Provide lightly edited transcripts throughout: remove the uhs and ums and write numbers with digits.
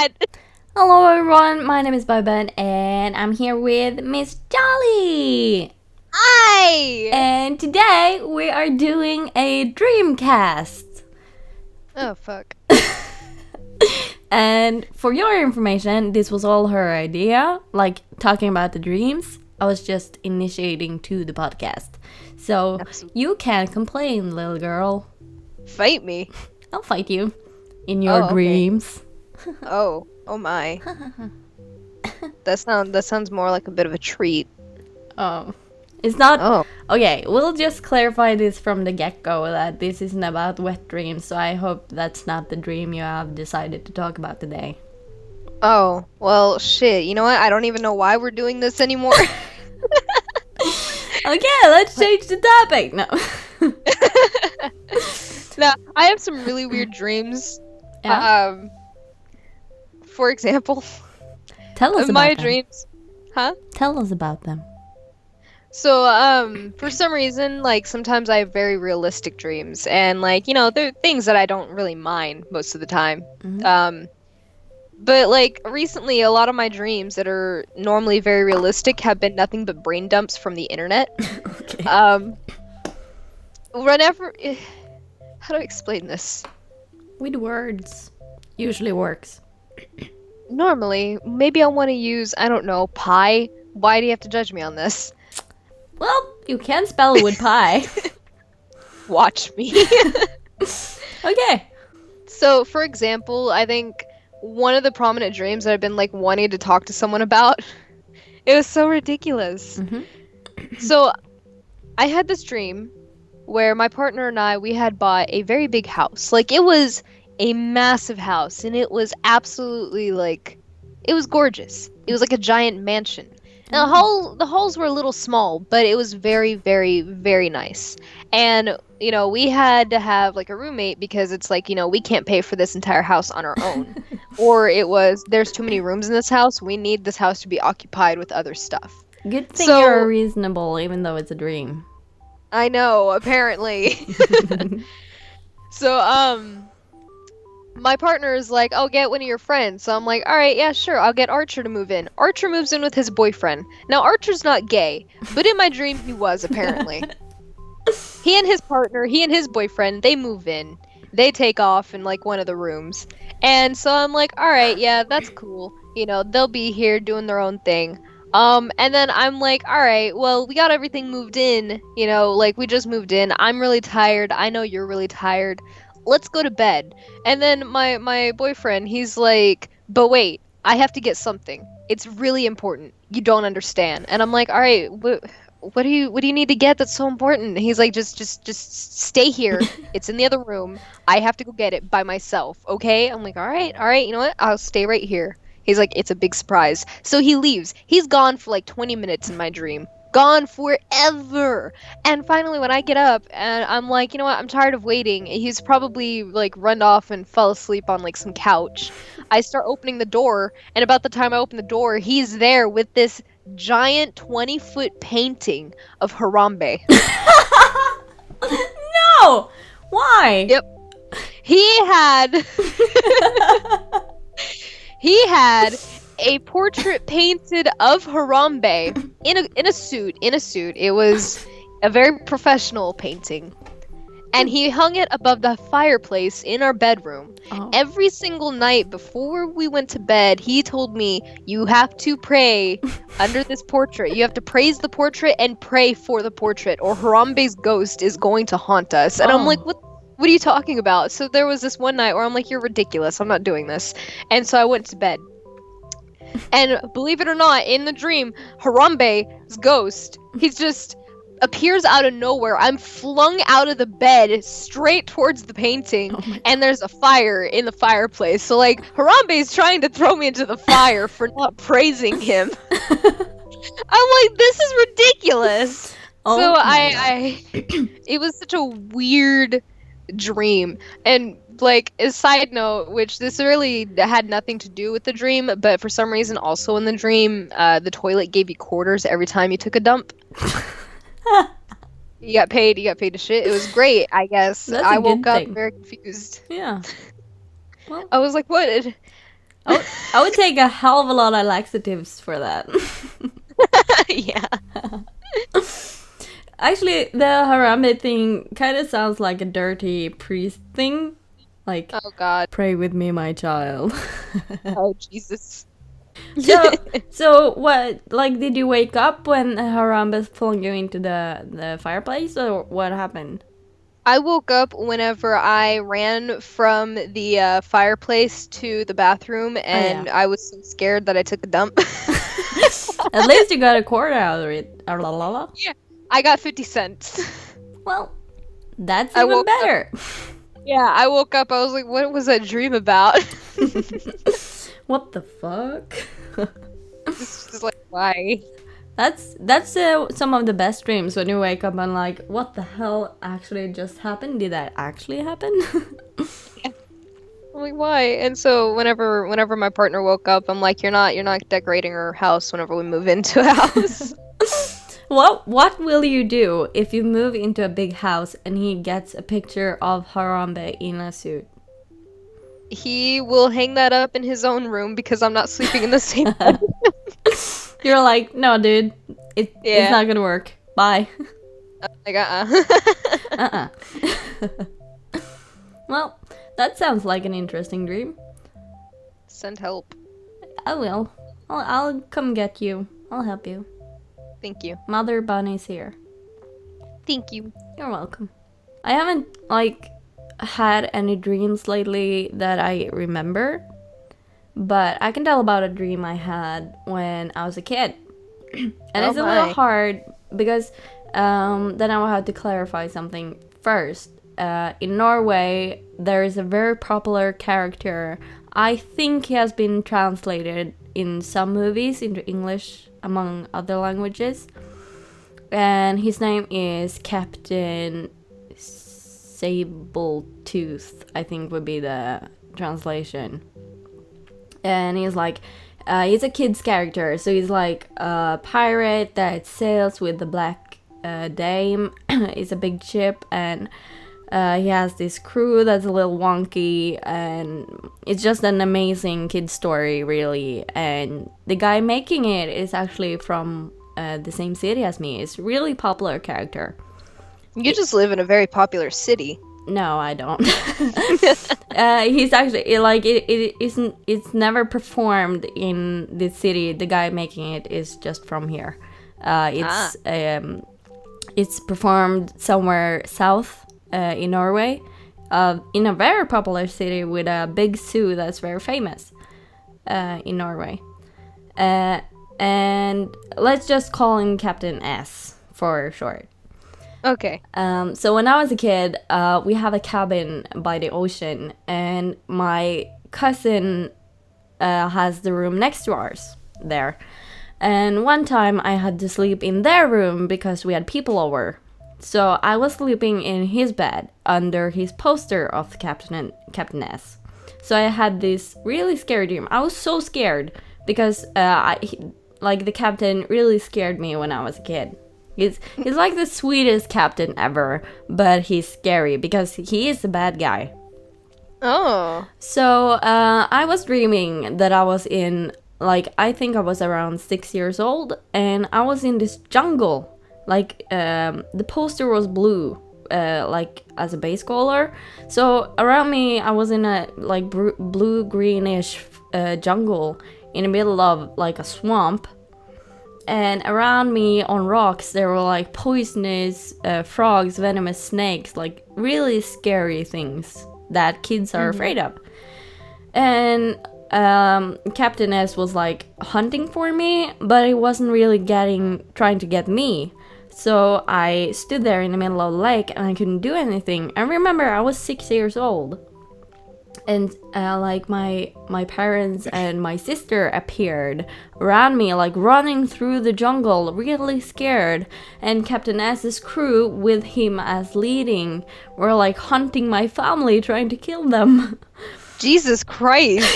god! Hello everyone, my name is BioBun and I'm here with Miss Jolly! Hi! And today we are doing a Dreamcast! Oh, fuck. And for your information, this was all her idea, like talking about the dreams. I was just initiating to the podcast. So Absolutely. you can't complain, little girl. Fight me. I'll fight you in your okay. dreams. Oh my. That sounds more like a bit of a treat. Oh. It's not... Oh. Okay, we'll just clarify this from the get-go that this isn't about wet dreams, so I hope that's not the dream you have decided to talk about today. Oh, well, shit. You know what? I don't even know why we're doing this anymore. Okay, let's change the topic. No. Now, I have some really weird dreams. Yeah? For example, Tell us about my them. dreams. Huh? Tell us about them. So, for some reason, like, sometimes I have very realistic dreams, and, like, you know, they're things that I don't really mind most of the time. Mhm. But, like, recently, a lot of my dreams that are normally very realistic have been nothing but brain dumps from the internet. Okay. Whenever... How do I explain this? With words. Usually works. Normally, maybe I want to use, I don't know, pie. Why do you have to judge me on this? Well, you can spell with pie. Watch me. Okay. So, for example, I think one of the prominent dreams that I've been, like, wanting to talk to someone about, it was so ridiculous. So, I had this dream where my partner and I, we had bought a very big house. Like, it was a massive house, and it was absolutely, like, it was gorgeous. It was like a giant mansion. Now, the halls were a little small, but it was very, very, very nice. And, you know, we had to have, like, a roommate because it's like, you know, we can't pay for this entire house on our own. Or it was, there's too many rooms in this house, we need this house to be occupied with other stuff. Good thing So- you're reasonable, even though it's a dream. I know, apparently. So, my partner is like, oh, get one of your friends. So I'm like, all right, yeah, sure, I'll get Archer to move in. Archer moves in with his boyfriend. Now, Archer's not gay, but in my dream, he was, apparently. He and his partner, he and his boyfriend, they move in. They take off in, like, one of the rooms. And so I'm like, all right, yeah, that's cool. You know, they'll be here doing their own thing. And then I'm like, all right, well, we got everything moved in. You know, like, we just moved in. I'm really tired. I know you're really tired. Let's go to bed. And then my boyfriend, he's like, but wait, I have to get something. It's really important. You don't understand. And I'm like, all right, what do you need to get that's so important? And he's like, just stay here. It's in the other room. I have to go get it by myself, okay? I'm like, all right, you know what? I'll stay right here. He's like, it's a big surprise. So he leaves. He's gone for like 20 minutes in my dream. Gone forever. And finally, when I get up and I'm like, you know what, I'm tired of waiting. He's probably like run off and fell asleep on like some couch. I start opening the door, and about the time I open the door, he's there with this giant 20-foot painting of Harambe. No! Why? Yep. He had a portrait painted of Harambe in a suit. It was a very professional painting. And he hung it above the fireplace in our bedroom. Oh. Every single night before we went to bed, he told me, you have to pray under this portrait. You have to praise the portrait and pray for the portrait, or Harambe's ghost is going to haunt us. And I'm like, what are you talking about? So there was this one night where I'm like, you're ridiculous. I'm not doing this. And so I went to bed. And believe it or not, in the dream, Harambe's ghost, he just appears out of nowhere. I'm flung out of the bed straight towards the painting, and there's a fire in the fireplace. So, like, Harambe's trying to throw me into the fire for not praising him. I'm like, this is ridiculous. Oh So my it was such a weird dream. And like, a side note, which this really had nothing to do with the dream, but for some reason also in the dream, the toilet gave you quarters every time you took a dump. You got paid to shit. It was great, I guess. That's a I good woke up thing. very confused. Yeah. Well, I was like, what? I would take a hell of a lot of laxatives for that. Yeah. Actually, the Harambe thing kind of sounds like a dirty priest thing. Like, Oh God. pray with me, my child. Oh Jesus. So what? Like, did you wake up when Harambe flung you into the fireplace, or what happened? I woke up whenever I ran from the fireplace to the bathroom, and I was so scared that I took a dump. At least you got a quarter out of it. Yeah. Yeah, I got 50 cents. Well, that's I even woke up- better. Yeah, I woke up. I was like, "What was that dream about?" What the fuck? It's just like, why? That's some of the best dreams when you wake up and like, what the hell actually just happened? Did that actually happen? I'm like, why? And so whenever my partner woke up, I'm like, you're not decorating our house whenever we move into a house. What will you do if you move into a big house and he gets a picture of Harambe in a suit? He will hang that up in his own room because I'm not sleeping in the same bed. You're like, no, dude, it's not gonna work. Bye. Like, Well, that sounds like an interesting dream. Send help. I will. I'll come get you. I'll help you. Thank you. Mother Bunny's here. Thank you. You're welcome. I haven't, like, had any dreams lately that I remember, but I can tell about a dream I had when I was a kid. And it's a little hard because then I will have to clarify something first. In Norway, there is a very popular character. I think he has been translated in some movies into English, among other languages. And his name is Captain Sabletooth, I think would be the translation. And he's like, he's a kid's character, so he's like a pirate that sails with the Black Dame. It's a big ship, and he has this crew that's a little wonky, and it's just an amazing kid story, really. And the guy making it is actually from the same city as me. It's a really popular character. You just live in a very popular city. No, I don't. He's actually like it's never performed in this city. The guy making it is just from here. It's performed somewhere south in Norway, in a very popular city with a big zoo that's very famous in Norway. And let's just call him Captain S for short. Okay. So when I was a kid, we have a cabin by the ocean, and my cousin has the room next to ours there. And one time I had to sleep in their room because we had people over. So I was sleeping in his bed under his poster of Captain S. So I had this really scary dream. I was so scared because the captain really scared me when I was a kid. He's like the sweetest captain ever, but he's scary because he is a bad guy. Oh. So I was dreaming that I was in, like, I think I was around 6 years old, and I was in this jungle. Like, the poster was blue, like, as a base color. So around me, I was in a, like, blue-greenish jungle in the middle of, like, a swamp. And around me on rocks, there were like poisonous frogs, venomous snakes, like really scary things that kids are afraid of. And Captain S was like hunting for me, but he wasn't really trying to get me. So I stood there in the middle of the lake and I couldn't do anything. I remember I was 6 years old. And like my parents and my sister appeared around me, like running through the jungle, really scared. And Captain S's crew, with him as leading, were like hunting my family, trying to kill them. Jesus Christ.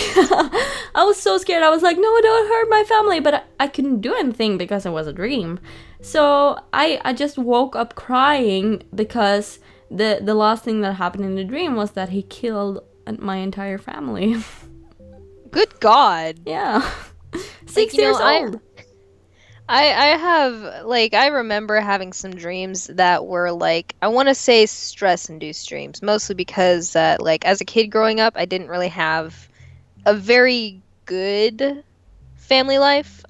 I was so scared. I was like, no, don't hurt my family. But I couldn't do anything because it was a dream. So I just woke up crying because the last thing that happened in the dream was that he killed my entire family. Good God. Yeah. Like, 6 years old. I have like I remember having some dreams that were like I want to say stress-induced dreams, mostly because like as a kid growing up, I didn't really have a very good family life.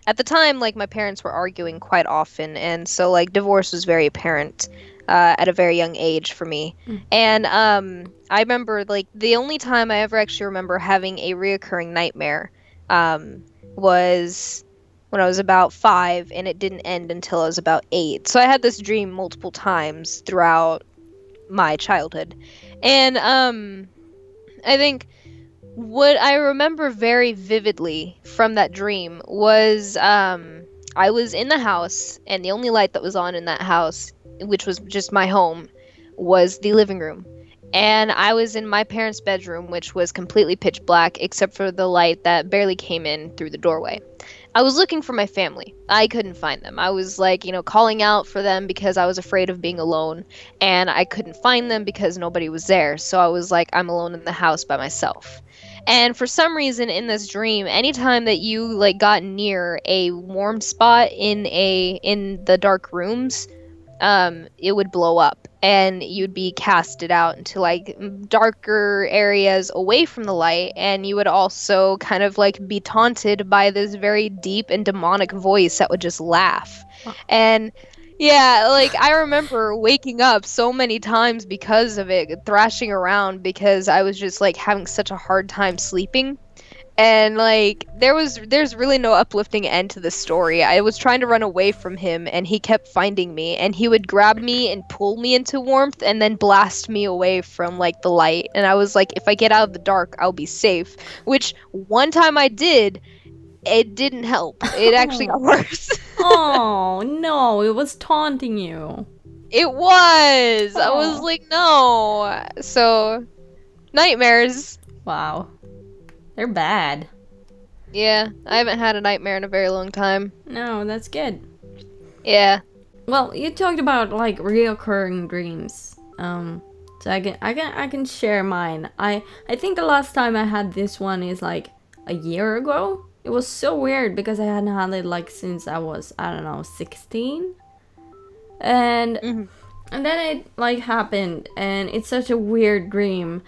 At the time, like my parents were arguing quite often, and so like divorce was very apparent at a very young age for me. Mm. And I remember like the only time I ever actually remember having a reoccurring nightmare was when I was about 5, and it didn't end until I was about 8. So I had this dream multiple times throughout my childhood, and I think. What I remember very vividly from that dream was I was in the house, and the only light that was on in that house, which was just my home, was the living room. And I was in my parents' bedroom, which was completely pitch black except for the light that barely came in through the doorway. I was looking for my family. I couldn't find them. I was like, calling out for them because I was afraid of being alone, and I couldn't find them because nobody was there. So I was like, I'm alone in the house by myself. And for some reason in this dream, anytime that you like got near a warm spot in the dark rooms, it would blow up and you'd be casted out into like darker areas away from the light, and you would also kind of like be taunted by this very deep and demonic voice that would just laugh. And yeah, like I remember waking up so many times because of it, thrashing around because I was just like having such a hard time sleeping. And like there's really no uplifting end to the story. I was trying to run away from him, and he kept finding me, and he would grab me and pull me into warmth and then blast me away from like the light. And I was like, if I get out of the dark, I'll be safe. Which one time I did, it didn't help. It actually got worse. Oh, no, it was taunting you. It was. I was Oh. like, no. So, nightmares. Wow. They're bad. Yeah, I haven't had a nightmare in a very long time. No, that's good. Yeah. Well, you talked about like reoccurring dreams. So I can share mine. I think the last time I had this one is like a year ago. It was so weird because I hadn't had it like since I was, I don't know, 16. And and then it like happened, and it's such a weird dream.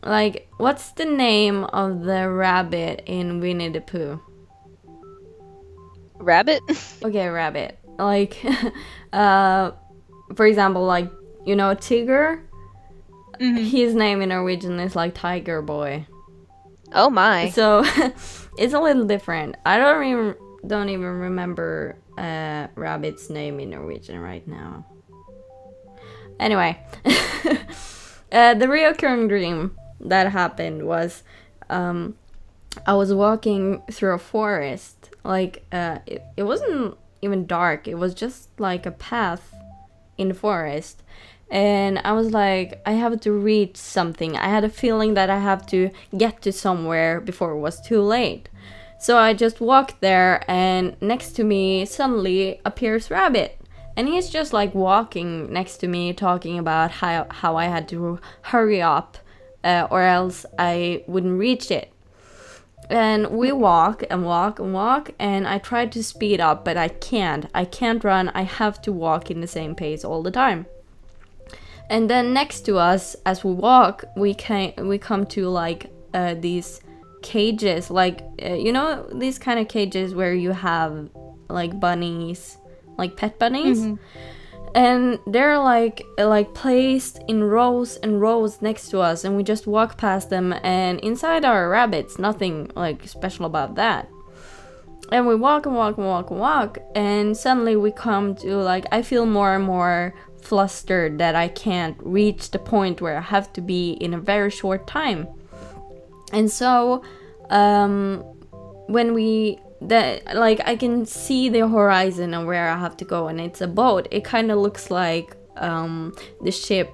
Like, what's the name of the rabbit in Winnie the Pooh? Rabbit? Okay, rabbit. Like, for example, like, Tigger? His name in Norwegian is like Tiger Boy. Oh my. So, it's a little different. I don't even remember rabbit's name in Norwegian right now. Anyway, the reoccurring dream that happened was I was walking through a forest. Like, it wasn't even dark. It was just like a path in the forest. And I was like, I have to reach something. I had a feeling that I have to get to somewhere before it was too late. So I just walked there, and next to me suddenly appears Rabbit. And he's just like walking next to me, talking about how I had to hurry up, or else I wouldn't reach it. And we walk and walk and walk, and I tried to speed up, but I can't. I can't run. I have to walk in the same pace all the time. And then next to us, as we walk, we come to like these cages, like these kind of cages where you have like bunnies, like pet bunnies. Mm-hmm. And they're like placed in rows and rows next to us, and we just walk past them, and inside are rabbits, nothing like special about that. And we walk and walk and walk and walk, and suddenly we come to like, I feel more and more flustered that I can't reach the point where I have to be in a very short time. And so when I can see the horizon and where I have to go, and it's a boat. It kind of looks like the ship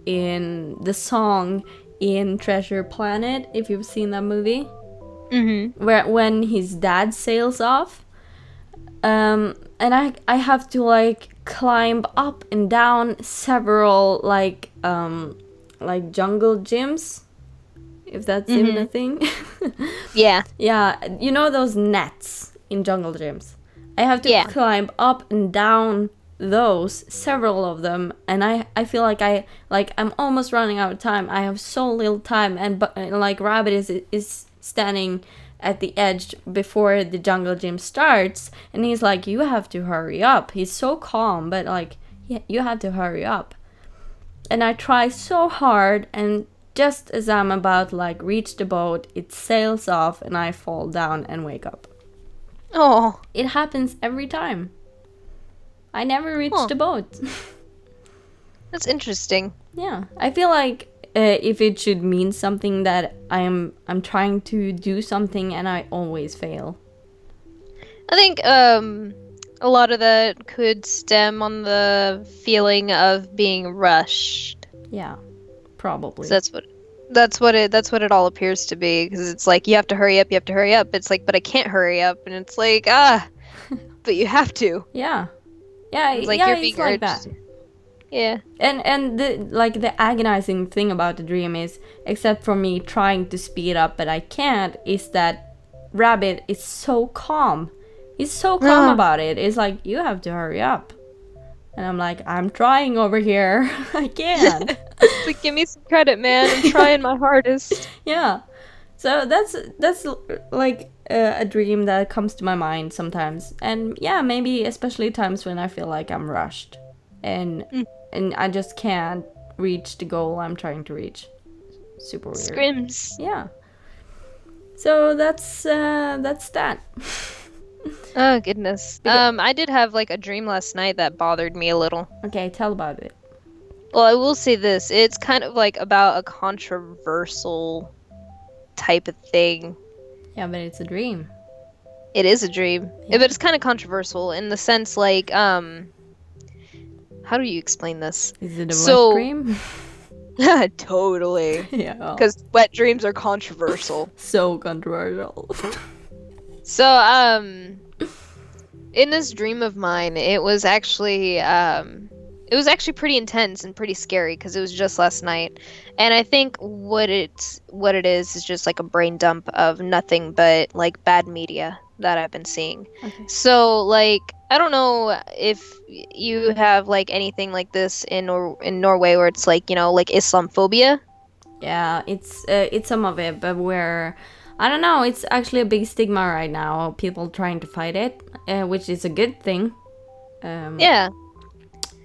in the song in Treasure Planet, if you've seen that movie. Mm-hmm. When his dad sails off. And I have to like climb up and down several like jungle gyms. if that's even a thing. Yeah. Yeah, you know those nets in jungle gyms? I have to Yeah. climb up and down those, several of them, and I feel like I'm almost running out of time. I have so little time, and like Rabbit is standing at the edge before the jungle gym starts, and he's like, you have to hurry up. He's so calm, but like, yeah, you have to hurry up. And I try so hard, and just as I'm about to like reach the boat, it sails off and I fall down and wake up. Oh. It happens every time. I never reach Huh. the boat. That's interesting. Yeah, I feel like if it should mean something that I'm trying to do something and I always fail. I think a lot of that could stem on the feeling of being rushed. Yeah, probably. So that's what it all appears to be, because it's like you have to hurry up, It's like, but I can't hurry up, and it's like, but you have to. Yeah. Yeah, It's like yeah, you're it's being like urged. that. Yeah. And the agonizing thing about the dream is, except for me trying to speed up but I can't, is that Rabbit is so calm. He's so calm about it. It's like, you have to hurry up. And I'm like, I'm trying over here. I can't. It's like, give me some credit, man. I'm trying my hardest. Yeah. So that's like a dream that comes to my mind sometimes. And yeah, maybe especially times when I feel like I'm rushed. And I just can't reach the goal I'm trying to reach. Super weird. Scrims. Yeah. So that's that. Oh goodness. I did have like a dream last night that bothered me a little. Okay, tell about it. Well, I will say this. It's kind of like about a controversial type of thing. Yeah, but it's a dream. It is a dream. Yeah. But it's kind of controversial in the sense like, how do you explain this? Is it a wet dream? Totally. Yeah. Because wet dreams are controversial. So controversial. So, in this dream of mine, it was actually pretty intense and pretty scary because it was just last night. And I think what it is just like a brain dump of nothing but like bad media that I've been seeing. Okay. So like, I don't know if you have like anything like this in Norway where it's like, you know, like Islamophobia. Yeah, it's some of it, but I don't know, it's actually a big stigma right now, people trying to fight it, which is a good thing. Yeah.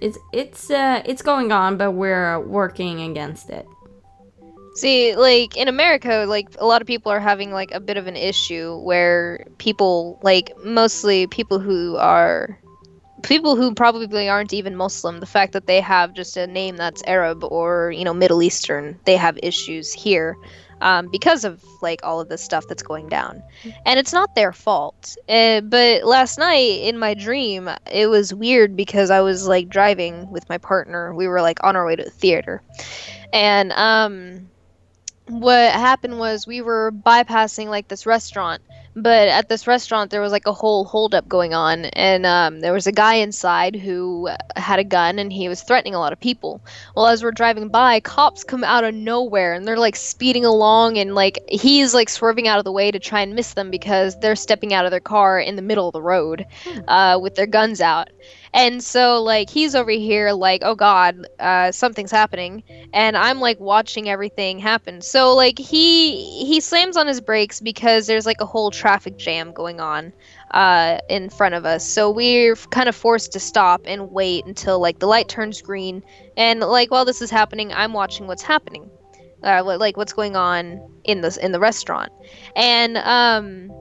It's going on, but we're working against it. See, like in America, like a lot of people are having like a bit of an issue where people, like mostly people who probably aren't even Muslim, the fact that they have just a name that's Arab or, you know, Middle Eastern, they have issues here. Because of like all of this stuff that's going down, and it's not their fault. But last night in my dream, it was weird because I was like driving with my partner. We were like on our way to the theater, and what happened was we were bypassing like this restaurant. But at this restaurant, there was like a whole holdup going on, and there was a guy inside who had a gun, and he was threatening a lot of people. Well, as we're driving by, cops come out of nowhere, and they're like speeding along, and like he's like swerving out of the way to try and miss them because they're stepping out of their car in the middle of the road, with their guns out. And so like he's over here like, oh god, something's happening, and I'm like watching everything happen. So like he slams on his brakes because there's like a whole traffic jam going on in front of us. So we're kind of forced to stop and wait until like the light turns green. And like while this is happening, I'm watching what's happening, like what's going on in the restaurant. And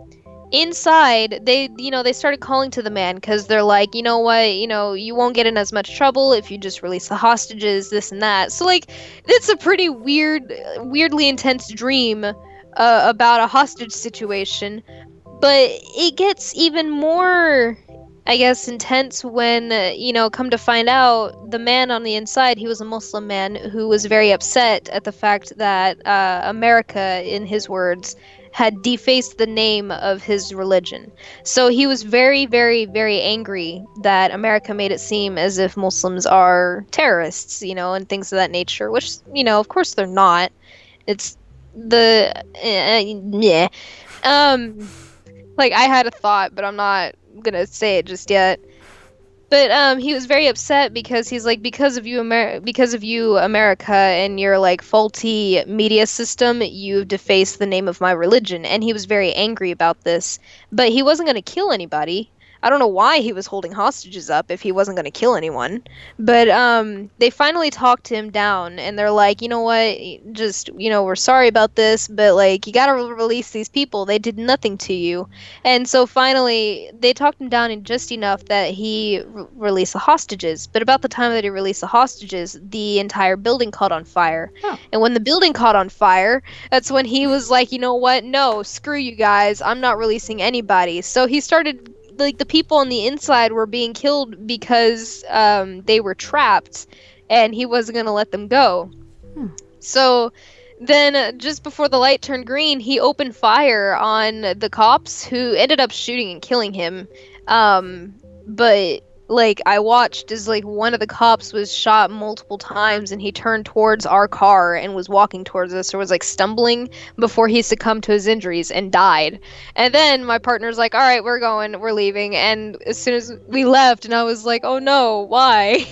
inside, they started calling to the man because they're like, you know what, you won't get in as much trouble if you just release the hostages, this and that. So like, it's a pretty weirdly intense dream about a hostage situation, but it gets even more, I guess, intense when, come to find out, the man on the inside, he was a Muslim man who was very upset at the fact that America, in his words, had defaced the name of his religion. So he was very, very, very angry that America made it seem as if Muslims are terrorists, and things of that nature, which, of course they're not. It's yeah. Like I had a thought, but I'm not gonna say it just yet. But he was very upset because he's like, because of you, America, and your like faulty media system, you've defaced the name of my religion, and he was very angry about this. But he wasn't gonna kill anybody. I don't know why he was holding hostages up if he wasn't gonna kill anyone. But they finally talked him down, and they're like, you know what, just we're sorry about this, but like you gotta release these people. They did nothing to you. And so finally, they talked him down in just enough that he released the hostages. But about the time that he released the hostages, the entire building caught on fire. Huh. And when the building caught on fire, that's when he was like, you know what? No, screw you guys. I'm not releasing anybody. So he started, like, the people on the inside were being killed because they were trapped, and he wasn't going to let them go. So then, just before the light turned green, he opened fire on the cops, who ended up shooting and killing him. But like I watched as like one of the cops was shot multiple times, and he turned towards our car and was walking towards us, or was like stumbling before he succumbed to his injuries and died. And then my partner's like, "All right, we're leaving." And as soon as we left, and I was like, "Oh no, why?"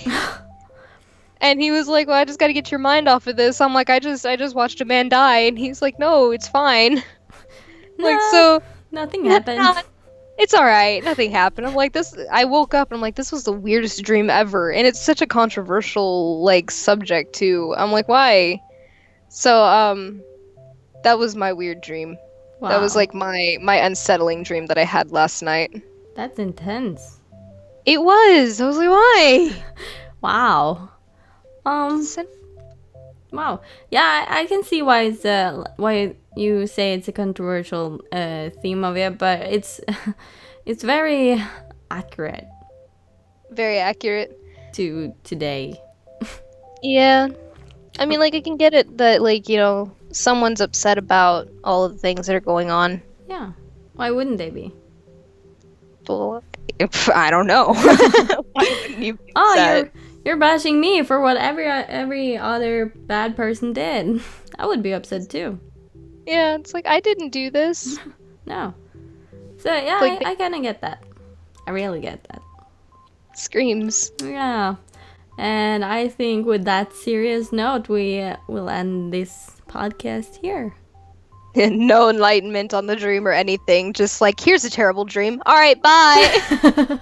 And he was like, "Well, I just got to get your mind off of this." I'm like, I just watched a man die." And he's like, "No, it's fine." Like, No, so nothing happened. it's all right. Nothing happened. I'm like, this. I woke up and I'm like, this was the weirdest dream ever, and it's such a controversial like subject too. I'm like, why? So that was my weird dream. Wow. That was like my unsettling dream that I had last night. That's intense. It was. I was like, why? Wow. Wow. Yeah, I can see why it's why you say it's a controversial theme of it, but it's it's very accurate Very accurate. to today. Yeah. I mean, like, I can get it that, like, someone's upset about all of the things that are going on. Yeah. Why wouldn't they be? Well, I don't know. Why wouldn't you be upset? You're bashing me for what every other bad person did. I would be upset too. Yeah, it's like, I didn't do this. No. So yeah, Like, I kind of get that. I really get that. Screams. Yeah. And I think with that serious note, we will end this podcast here. No enlightenment on the dream or anything. Just like, here's a terrible dream. All right, bye.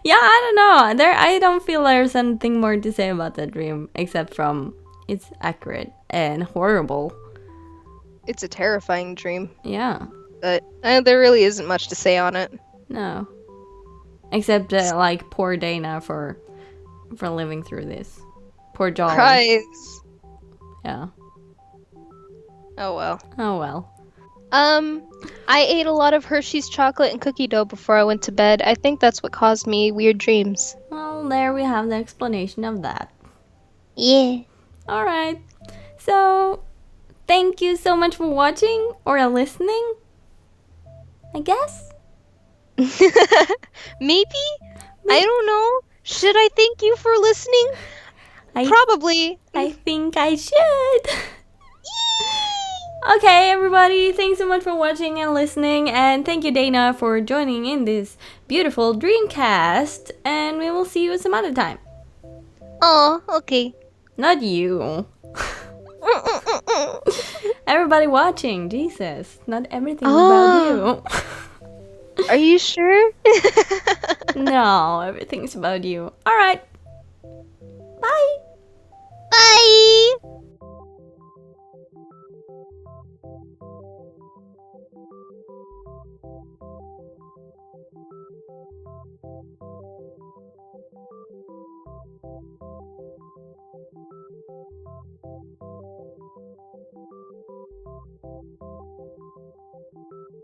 Yeah, I don't know. I don't feel there's anything more to say about that dream except from it's accurate and horrible. It's a terrifying dream, Yeah. but there really isn't much to say on it. No. Except like poor Dana for living through this. Poor Jolly. Cries. Yeah. Oh well. Oh well. I ate a lot of Hershey's chocolate and cookie dough before I went to bed. I think that's what caused me weird dreams. Well, there we have the explanation of that. Yeah. All right. So, thank you so much for watching or listening. I guess. Maybe? I don't know. Should I thank you for listening? Probably. I think I should. Okay, everybody, thanks so much for watching and listening, and thank you, Dana, for joining in this beautiful Dreamcast, and we will see you some other time. Oh, okay. Not you. Everybody watching, Jesus, not everything's about you. Are you sure? No, everything's about you. Alright. Bye. Bye!